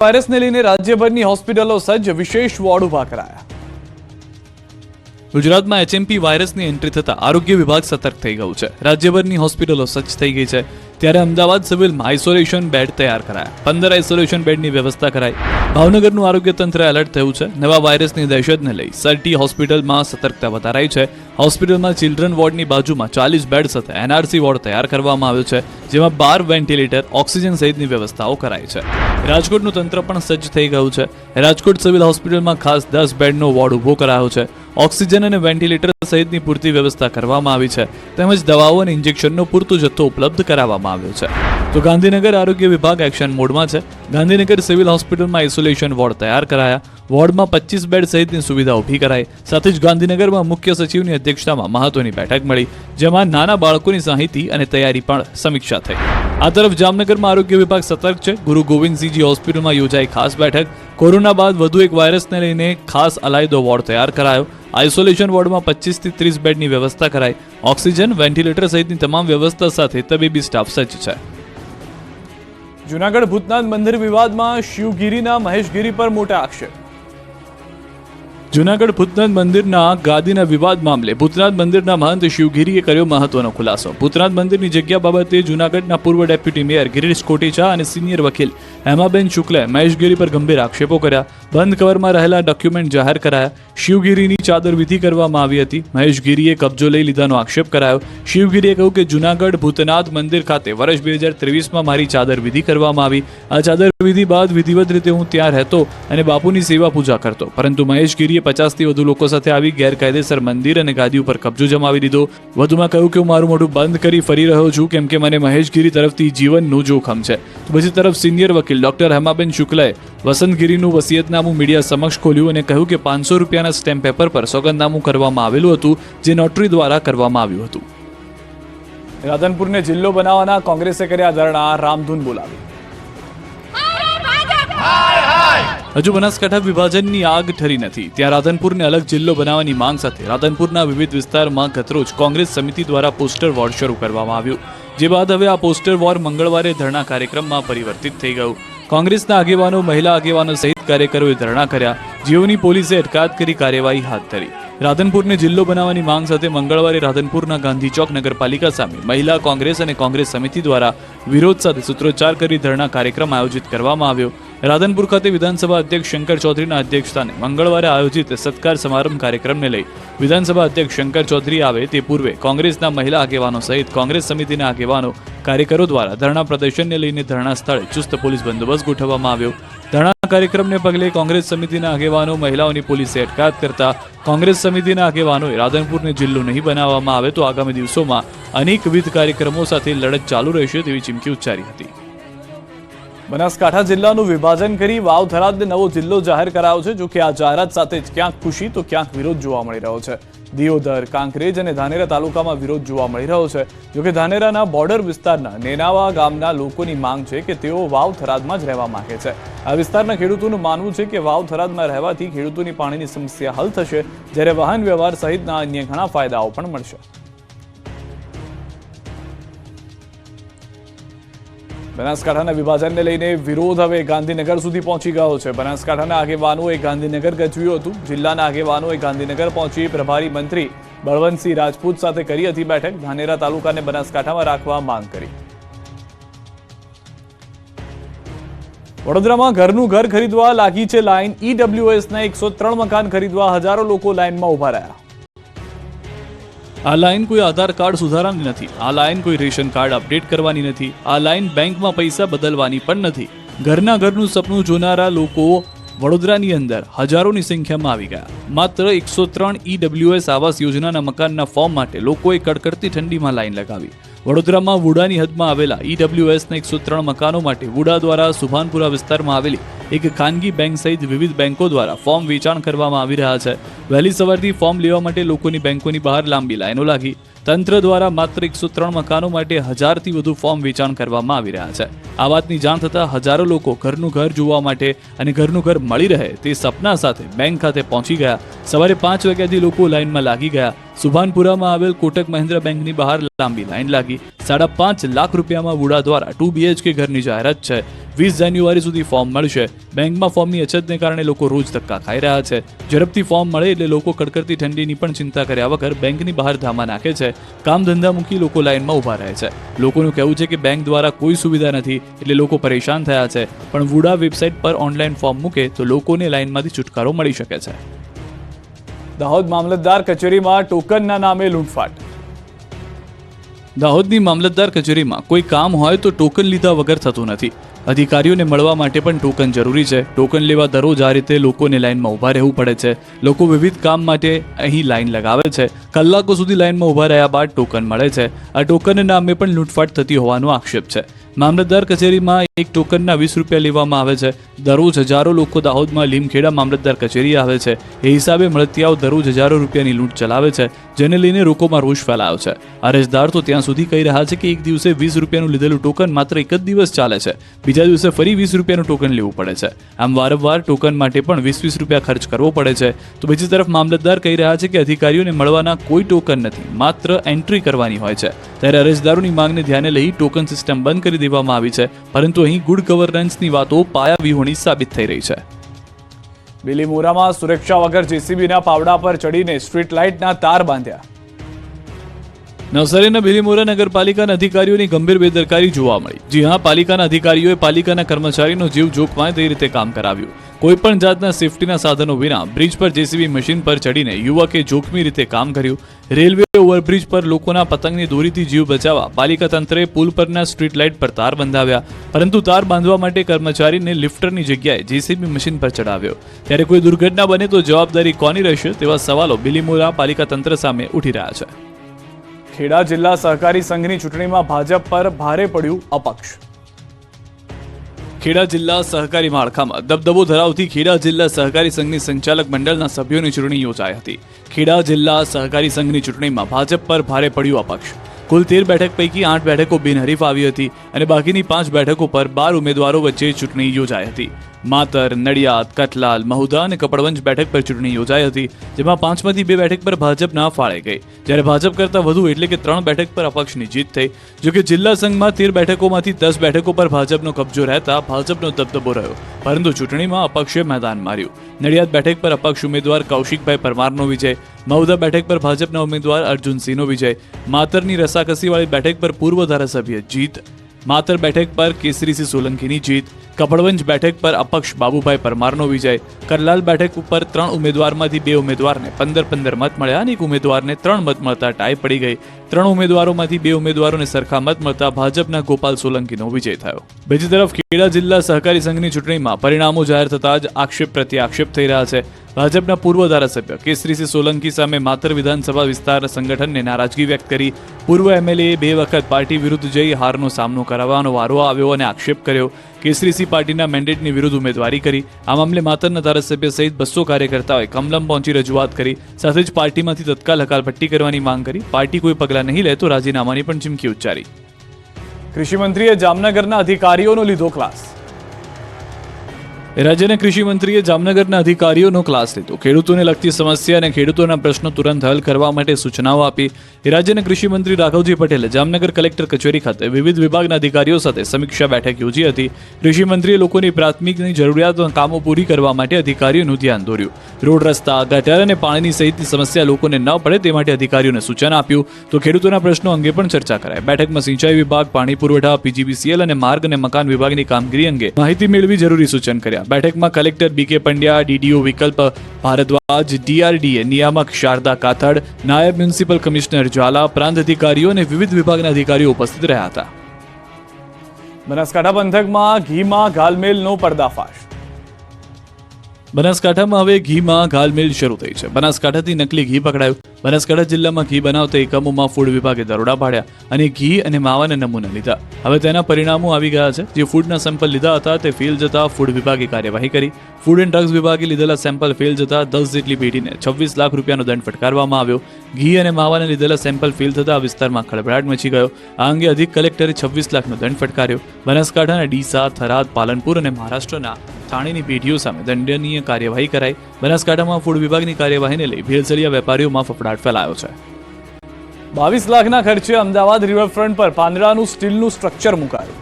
વાયરસને લઈને રાજ્યભરની હોસ્પિટલો સજ્જ, વિશેષ વોર્ડ ઉભા કરાયા. ગુજરાતમાં એચએમપી વાયરસની એન્ટ્રી થતા આરોગ્ય વિભાગ સતર્ક થઈ ગયું છે. રાજ્યભરની હોસ્પિટલો સજ્જ થઈ ગઈ છે. ત્યારે અમદાવાદ સિવિલમાં આઇસોલેશન બેડ તૈયાર કરાયા. 15 આઇસોલેશન બેડની વ્યવસ્થા કરાઈ. ભાવનગરનું આરોગ્ય તંત્ર એલર્ટ થયું છે. નવા વાયરસની દહેશતને લઈ સરટી હોસ્પિટલમાં સતર્કતા વધારાઈ છે. હોસ્પિટલમાં ચિલ્ડ્રન વોર્ડની બાજુમાં 40 બેડ સાથે એનઆરસી વોર્ડ તૈયાર કરવામાં આવ્યો છે, જેમાં 12 વેન્ટિલેટર, ઓક્સિજન સહિતની વ્યવસ્થાઓ કરાઈ છે. રાજકોટનું તંત્ર પણ સજ્જ થઈ ગયું છે. રાજકોટ સિવિલ હોસ્પિટલમાં ખાસ 10 બેડનો વોર્ડ ઊભો કરાયો છે. ઓક્સિજન અને વેન્ટિલેટર સહિતની પૂરતી વ્યવસ્થા કરવામાં આવી છે, તેમજ દવાઓ અને ઇન્જેક્શનનો પૂરતો જથ્થો ઉપલબ્ધ કરાવવામાં આવ્યો છે. તો ગાંધીનગર આરોગ્ય વિભાગ એક્શન મોડમાં છે. ગાંધીનગર સિવિલ હોસ્પિટલમાં આઇસોલેશન વોર્ડ તૈયાર કરાયા. વોર્ડમાં 25 બેડ સહિતની સુવિધા ઊભી કરાઈ. સાથે જ ગાંધીનગરમાં મુખ્ય સચિવની અધ્યક્ષતામાં મહત્વની બેઠક મળી, જેમાં નાના બાળકોની માહિતી અને તૈયારી પણ સમીક્ષા થઈ. આ તરફ જામનગરમાં આરોગ્ય વિભાગ સતર્ક છે. ગુરુ ગોવિંદસિંહજી હોસ્પિટલમાં યોજાઈ ખાસ બેઠક. કોરોના બાદ વધુ એક વાયરસને લઈને ખાસ અલાયદો વોર્ડ તૈયાર કરાયો. આઇસોલેશન વોર્ડમાં 25 થી 30 બેડની વ્યવસ્થા કરાઈ. ઓક્સિજન, વેન્ટિલેટર સહિતની તમામ વ્યવસ્થા સાથે તબીબી સ્ટાફ સજ્જ છે. જૂનાગઢ ભૂતનાથ મંદિર વિવાદમાં શિવગીરીના મહેશગીરી પર મોટા આક્ષેપ. જૂનાગઢ ભૂતનાથ મંદિરના ગાદીના વિવાદ મામલે ભૂતનાથ મંદિરના મહંત શિવગીરીએ કર્યો મહત્વનો ખુલાસો. ભૂતનાથ મંદિરની જગ્યા બાબતે જૂનાગઢના પૂર્વ ડેપ્યુટી મેયર ગિરીશ કોટેચા અને સિનિયર વકીલ હેમાબેન શુક્લે મહેશગીરી પર ગંભીર આક્ષેપો કર્યા. બંધ કવરમાં રહેલા ડોક્યુમેન્ટ જાહેર કરાયા. શિવગીરીની ચાદર વિધિ કરવામાં આવી હતી. મહેશગીરીએ કબજો લઈ લીધાનો આક્ષેપ કરાયો. શિવગીરીએ કહ્યું કે જૂનાગઢ ભૂતનાથ મંદિર ખાતે વર્ષ 2023માં મારી ચાદર વિધિ કરવામાં આવી. આ ચાદર વિધિ બાદ વિધિવત રીતે હું ત્યાં રહેતો અને બાપુની સેવા પૂજા કરતો, પરંતુ મહેશગીરીએ 50 થી વધુ લોકો સાથે આવી ગેરકાયદેસર મંદિર અને ગાદી ઉપર કબજો જમાવી દીધો. વધુમાં કહ્યું કે હું મારું મોઢું બંધ કરી ફરી રહ્યો છું, કેમ કે મને મહેશગીરી તરફથી જીવનનું જોખમ છે. બીજી તરફ સિનિયર વકીલ ડોક્ટર હેમાબેન શુક્લએ વસંતગીરીનું વસિયતનામું મીડિયા સમક્ષ ખોલ્યું અને કહ્યું કે 500 રૂપિયાના સ્ટેમ્પ પેપર પર સોગંદનામું કરવામાં આવેલું હતું, જે નોટરી દ્વારા કરવામાં આવ્યું હતું. રાધનપુરને જિલ્લો બનાવવાના કોંગ્રેસે કર્યા ધરણા, રામધૂન બોલાવી. હજુ બનાસકાંઠા વિભાજનની આગ ઠરી નથી, ત્યાં રાધનપુરને અલગ જિલ્લો બનાવવાની માંગ સાથે રાધનપુરના વિવિધ વિસ્તારમાં ગતરોજ કોંગ્રેસ સમિતિ દ્વારા પોસ્ટર વોર શરૂ કરવામાં આવ્યું. જે બાદ હવે આ પોસ્ટર વોર મંગળવારે ધરણા કાર્યક્રમમાં પરિવર્તિત થઈ ગયું. કોંગ્રેસના આગેવાનો, મહિલા આગેવાનો સહિત કાર્યકરોએ ધરણા કર્યા, જેઓની પોલીસે અટકાયત કરી કાર્યવાહી હાથ ધરી. રાધનપુરને જિલ્લો બનાવવાની માંગ સાથે મંગળવારે રાધનપુરના ગાંધી ચોક નગરપાલિકા સામે મહિલા કોંગ્રેસ અને કોંગ્રેસ સમિતિ દ્વારા વિરોધ સાથે સૂત્રોચ્ચાર કરી ધરણા કાર્યક્રમ આયોજિત કરવામાં આવ્યો. રાધનપુર ખાતે વિધાનસભા અધ્યક્ષ શંકર ચૌધરીના અધ્યક્ષસ્થાને મંગળવારે આયોજિત સત્કાર સમારંભ કાર્યક્રમને લઈ વિધાનસભા અધ્યક્ષ શંકર ચૌધરી આવે તે પૂર્વે કોંગ્રેસના મહિલા આગેવાનો સહિત કોંગ્રેસ સમિતિના આગેવાનો, કાર્યકરો દ્વારા ધરણા પ્રદર્શનને લઈને ધરણા સ્થળે ચુસ્ત પોલીસ બંદોબસ્ત ગોઠવવામાં આવ્યો. ધરણા કાર્યક્રમને પગલે કોંગ્રેસ સમિતિના આગેવાનો, મહિલાઓની પોલીસે અટકાયત કરતા કોંગ્રેસ સમિતિના આગેવાનોએ રાધનપુરને જિલ્લો નહીં બનાવવામાં આવે તો આગામી દિવસોમાં અનેકવિધ કાર્યક્રમો સાથે લડત ચાલુ રહેશે તેવી ચીમકી ઉચ્ચારી હતી. બનાસકાંઠા જિલ્લાનું વિભાજન કરી વાવ થરાદને નવો જિલ્લો જાહેર કરાયો છે. જો કે આ જાહેરાત સાથે જ ક્યાંક ખુશી તો ક્યાંક વિરોધ જોવા મળી રહ્યો છે. દિયોદર, કાંકરેજ અને ધાનેરા તાલુકામાં વિરોધ જોવા મળી રહ્યો છે. જો કે ધાનેરાના બોર્ડર વિસ્તારના નેનાવા ગામના લોકોની માંગ છે કે તેઓ વાવ થરાદમાં જ રહેવા માંગે છે. આ વિસ્તારના ખેડૂતોનું માનવું છે કે વાવ થરાદમાં રહેવાથી ખેડૂતોની પાણીની સમસ્યા હલ થશે, જ્યારે વાહન વ્યવહાર સહિતના અન્ય ઘણા ફાયદાઓ પણ મળશે. બનાસકાંઠાના વિભાજનને લઈને વિરોધ હવે ગાંધીનગર સુધી પહોંચી ગયો છે. બનાસકાંઠાના આગેવાનોએ ગાંધીનગર ગજવ્યું હતું. જિલ્લાના આગેવાનોએ ગાંધીનગર પહોંચી પ્રભારી મંત્રી બળવંતસિંહ રાજપૂત સાથે કરી હતી બેઠક. ધાનેરા તાલુકાને બનાસકાંઠામાં રાખવા માંગ કરી. વડોદરામાં ઘરનું ઘર ખરીદવા લાગી છે લાઈન. ઈડબ્લ્યુએસના 103 મકાન ખરીદવા હજારો લોકો લાઈનમાં ઉભા રહ્યા. આ લાઈન કોઈ આધાર કાર્ડ સુધારવાની નથી. આ લાઈન કોઈ રેશન કાર્ડ અપડેટ કરવાની નથી. આ લાઈન બેંકમાં પૈસા બદલવાની પણ નથી. ઘરના ઘરનું સપનું જોનારા લોકો વડોદરાની અંદર હજારોની સંખ્યામાં આવી ગયા. માત્ર 103 ઈડબ્લ્યુએસ આવાસ યોજનાના મકાનના ફોર્મ માટે લોકોએ કડકડતી ઠંડીમાં લાઈન લગાવી. વડોદરામાં વુડાની હદમાં આવેલા ઈડબ્લ્યુએસના 103 મકાનો માટે વુડા દ્વારા સુભાનપુરા વિસ્તારમાં આવેલી એક ખાનગી બેંક સહિત વિવિધ બેંકો દ્વારા ફોર્મ વેચાણ કરવામાં આવી રહ્યા છે. વહેલી સવારથી ફોર્મ લેવા માટે લોકોની બેંકોની બહાર લાંબી લાઈનો લાગી. તંત્ર દ્વારા માત્ર 103 મકાનો માટે 1000થી વધુ ફોર્મ વેચાણ કરવામાં આવી રહ્યા છે. આ વાતની જાણ થતાં હજારો લોકો ઘરનું ઘર જોવા માટે અને ઘરનું ઘર મળી રહે તે સપના સાથે બેંક ખાતે પહોંચી ગયા. સવારે 5 વાગ્યાથી લોકો લાઈનમાં લાગી ગયા. સુભાનપુરામાં આવેલ કોટક મહિન્દ્રા બેંકની બહાર લાંબી લાઈન લાગી. 5.5 લાખ રૂપિયામાં વુડા દ્વારા 2 BHK ઘરની જાહેરાત છે. 20 જાન્યુઆરી સુધી ફોર્મ મળશે. બેંકમાં ફોર્મની અછતને કારણે લોકો રોજ ધક્કા ખાઈ રહ્યા છે. ઝડપથી ફોર્મ મળે એટલે લોકો કડકડતી ઠંડીની પણ ચિંતા કર્યા વગર બેંકની બહાર ધામા નાખે છે. કામ ધંધા મૂકી લોકો લાઇનમાં ઊભા રહે છે. લોકોનું કહેવું છે કે બેંક દ્વારા કોઈ સુવિધા નથી એટલે લોકો પરેશાન થયા છે. પણ વુડા વેબસાઇટ પર ઓનલાઈન ફોર્મ મૂકે તો લોકોને લાઇનમાંથી છુટકારો મળી શકે છે. દાહોદ મામલતદાર કચેરીમાં ટોકનના નામે લૂંટફાટ. દાહોદની મામલતદાર કચેરીમાં કોઈ કામ હોય તો ટોકન લીધા વગર થતું નથી. અધિકારીઓને મળવા માટે પણ ટોકન જરૂરી છે. ટોકન લેવા દરરોજ આ રીતે લોકોને લાઇનમાં ઊભા રહેવું પડે છે. લોકો વિવિધ કામ માટે અહીં લાઇન લગાવે છે. કલાકો સુધી લાઇનમાં ઊભા રહ્યા બાદ ટોકન મળે છે. આ ટોકનના નામે પણ લૂંટફાટ થતી હોવાનો આક્ષેપ છે. મામલતદાર કચેરીમાં એક ટોકનના 20 રૂપિયા લેવામાં આવે છે. દરરોજ હજારો લોકો દાહોદમાં લીમખેડા મામલતદાર કચેરી આવે છે. એ હિસાબે મળતિયાઓ દરરોજ હજારો રૂપિયાની લૂંટ ચલાવે છે, જેને લઈને લોકોમાં રોષ ફેલાયો છે. અરજદાર તો ત્યાં સુધી કહી રહ્યા છે કે એક દિવસે 20 રૂપિયાનું લીધેલું ટોકન માત્ર એક જ દિવસ ચાલે છે. બીજા દિવસે ફરી 20 રૂપિયાનું ટોકન લેવું પડે છે. આમ વારંવાર ટોકન માટે પણ 20 રૂપિયા ખર્ચ કરવો પડે છે. તો બીજી તરફ મામલતદાર કહી રહ્યા છે કે અધિકારીઓને મળવાના કોઈ ટોકન નથી, માત્ર એન્ટ્રી કરવાની હોય છે. ત્યારે અરજદારોની માંગને ધ્યાને લઈ ટોકન સિસ્ટમ બંધ કરી દેવામાં આવી છે. પરંતુ અહીં ગુડ ગવર્નન્સની વાતો પાયાવિહોણી સાબિત થઈ રહી છે. બિલીમોરામાં સુરક્ષા વગર જેસીબીના પાવડા પર ચડીને સ્ટ્રીટ લાઇટના તાર બાંધ્યા. નવસારીના બિલીમોરા નગરપાલિકાના અધિકારીઓની ગંભીર બેદરકારી જોવા મળી. જી હા, પાલિકાના અધિકારીઓએ પાલિકાના કર્મચારીનો જીવ જોખમાય તે રીતે કામ કરાવ્યું. કોઈપણ જાતના સેફટીના સાધનો વિના બ્રિજ પર જેસીબી મશીન પર ચડીને યુવકે જોખમી રીતે કામ કર્યું. રેલવે ઓવરબ્રિજ પર લોકોના પતંગની દોરીથી જીવ બચાવવા પાલિકા તંત્રે પુલ પરના સ્ટ્રીટ લાઇટ પર તાર બંધાવ્યા. પરંતુ તાર બાંધવા માટે કર્મચારીને લિફ્ટરની જગ્યાએ જેસીબી મશીન પર ચડાવ્યો. ત્યારે કોઈ દુર્ઘટના બને તો જવાબદારી કોની રહેશે તેવા સવાલો બિલીમોરા પાલિકા તંત્ર સામે ઉઠી રહ્યા છે. ખેડા જિલ્લા સહકારી સંઘની ચૂંટણીમાં ભાજપ પર ભારે પડ્યું અપક્ષ. ખેડા જિલ્લા સહકારી માળખામાં દબદબો ધરાવતી ખેડા જિલ્લા સહકારી સંઘની સંચાલક મંડળના સભ્યોની ચૂંટણી યોજાઈ હતી. ખેડા જિલ્લા સહકારી સંઘની ચૂંટણીમાં ભાજપ પર ભારે પડ્યું અપક્ષ. કુલ 13 બેઠક પૈકી 8 બેઠકો બિનહરીફ આવી હતી અને બાકીની 5 બેઠકો પર 12 ઉમેદવારો વચ્ચે ચૂંટણી યોજાઈ હતી. માતર, નડિયાદ, કઠલાલ, મહુધા અને કપડવંજ બેઠક પર ચૂંટણી યોજાઈ હતી, જેમાં 5માંથી 2 બેઠક પર ભાજપના ફાળે ગઈ, જ્યારે ભાજપ કરતાં વધુ એટલે કે 3 બેઠક પર અપક્ષની જીત થઈ. જોકે જિલ્લા સંઘમાં 13 બેઠકોમાંથી 10 બેઠકો પર ભાજપનો કબજો રહેતા ભાજપનો દબદબો રહ્યો, પરંતુ ચૂંટણીમાં અપક્ષે મેદાન માર્યું. નડિયાદ બેઠક પર અપક્ષ ઉમેદવાર કૌશિકભાઈ પરમારનો વિજય, મહુધા બેઠક પર ભાજપના ઉમેદવાર અર્જુનસિંહનો વિજય, માતરની રસાકસીવાળી બેઠક પર પૂર્વ ધારાસભ્ય જીત, માતર બેઠક પર કેસરીસિંહ સોલંકીની જીત, કપડવંજ બેઠક પર અપક્ષ બાબુભાઈ પરમારનો વિજય, કરલાલ બેઠક ઉપર 3 ઉમેદવારમાંથી 2 ઉમેદવારને 15-15 મત મળ્યા અને 1 ઉમેદવારને 3 મત મળતા ટાઈ પડી ગઈ. 3 ઉમેદવારોમાંથી 2 ઉમેદવારોને સરખા મત મળતા ભાજપના ગોપાલ સોલંકીનો વિજય થયો. બીજી તરફ ખેડા જિલ્લા સહકારી સંઘની ચૂંટણીમાં પરિણામો જાહેર થતા જ આક્ષેપ પ્રત્યે આક્ષેપ થઈ રહ્યા છે. ભાજપના પૂર્વ ધારાસભ્ય કેસરીસિંહ સોલંકી સામે માતર વિધાનસભા વિસ્તાર સંગઠનને નારાજગી વ્યક્ત કરી. પૂર્વ એમએલએ 2 વખત પાર્ટી વિરુદ્ધ જઈ હારનો સામનો કરાવવાનો વારો આવ્યો અને આક્ષેપ કર્યો. કેસરીસિંહ પાર્ટીના મેન્ડેટની વિરુદ્ધ ઉમેદવારી કરી. આ મામલે માતરના ધારાસભ્ય સહિત 200 કાર્યકર્તાઓએ કમલમ પહોંચી રજૂઆત કરી. સાથે જ પાર્ટીમાંથી તત્કાલ હકાલપટ્ટી કરવાની માંગ કરી. પાર્ટી કોઈ પગલાં નહીં લે તો રાજીનામાની પણ ચીમકી ઉચ્ચારી. કૃષિમંત્રીએ જામનગરના અધિકારીઓનો લીધો ક્લાસ. રાજ્યના કૃષિ મંત્રીએ જામનગરના અધિકારીઓનો ક્લાસ લીધો. ખેડૂતોને લગતી સમસ્યા અને ખેડૂતોના પ્રશ્નો તુરંત હલ કરવા માટે સૂચનાઓ આપી. રાજ્યના કૃષિ મંત્રી રાઘવજી પટેલે જામનગર કલેક્ટર કચેરી ખાતે વિવિધ વિભાગના અધિકારીઓ સાથે સમીક્ષા બેઠક યોજી હતી. કૃષિ મંત્રીએ લોકોની પ્રાથમિકની જરૂરિયાતોના કામો પૂરી કરવા માટે અધિકારીઓનું ધ્યાન દોર્યું. રોડ, રસ્તા, ગટર અને પાણીની સહિતની સમસ્યા લોકોને ન પડે તે માટે અધિકારીઓને સૂચન આપ્યું. તો ખેડૂતોના પ્રશ્નો અંગે પણ ચર્ચા કરાઈ. બેઠકમાં સિંચાઈ વિભાગ, પાણી પુરવઠા, પીજીવીસીએલ અને માર્ગ અને મકાન વિભાગની કામગીરી અંગે માહિતી મેળવી જરૂરી સૂચન કર્યા. બેઠકમાં કલેક્ટર બીકે પંડ્યા, ડીડીઓ વિકલ્પ ભારદ્વાજ, ડીઆરડીએ નિયામક શારદા કાથડ, નાયબ મ્યુનિસિપલ કમિશનર ઝાલા, પ્રાંત અધિકારીઓ અને વિવિધ વિભાગના અધિકારીઓ ઉપસ્થિત રહ્યા હતા. બનાસકાંઠા પંથકમાં ઘીમાં ઘાલમેલનો પર્દાફાશ. બનાસકાંઠામાં હવે ઘીમાં ઘાલમેલ શરૂ થઈ છે. બનાસકાંઠાથી નકલી ઘી પકડાયું. બનાસકાંઠા જિલ્લામાં ઘી બનાવતા એકમોમાં ફૂડ વિભાગે દરોડા પાડ્યા અને ઘી અને માવાના નમૂના લીધા. હવે તેના પરિણામો આવી ગયા છે. જે ફૂડના સેમ્પલ લીધા હતા તે ફેલ જતા ફૂડ વિભાગે કાર્યવાહી કરી. ફૂડ એન્ડ ડ્રગ્સ વિભાગે લીધેલા સેમ્પલ ફેલ જતા 10 જેટલી પેઢીને 26 લાખ રૂપિયાનો દંડ ફટકારવામાં આવ્યો. ઘી અને માવાને લીધેલા સેમ્પલ ફેલ થતા આ વિસ્તારમાં ખળભળાટ મચી ગયો. આ અંગે અધિક કલેક્ટરે 26 લાખનો દંડ ફટકાર્યો. બનાસકાંઠાના ડીસા, થરાદ, પાલનપુર અને મહારાષ્ટ્રના થાણીની પેઢીઓ સામે દંડનીય કાર્યવાહી કરાઈ. બનાસકાંઠામાં ફૂડ વિભાગની કાર્યવાહીને લઈ ભેળસેળિયા વેપારીઓમાં ફફડાટ ફેલાયો છે. 22 લાખના ખર્ચે અમદાવાદ રિવરફ્રન્ટ પર પાંદડાનું સ્ટીલનું સ્ટ્રક્ચર મુકાયું.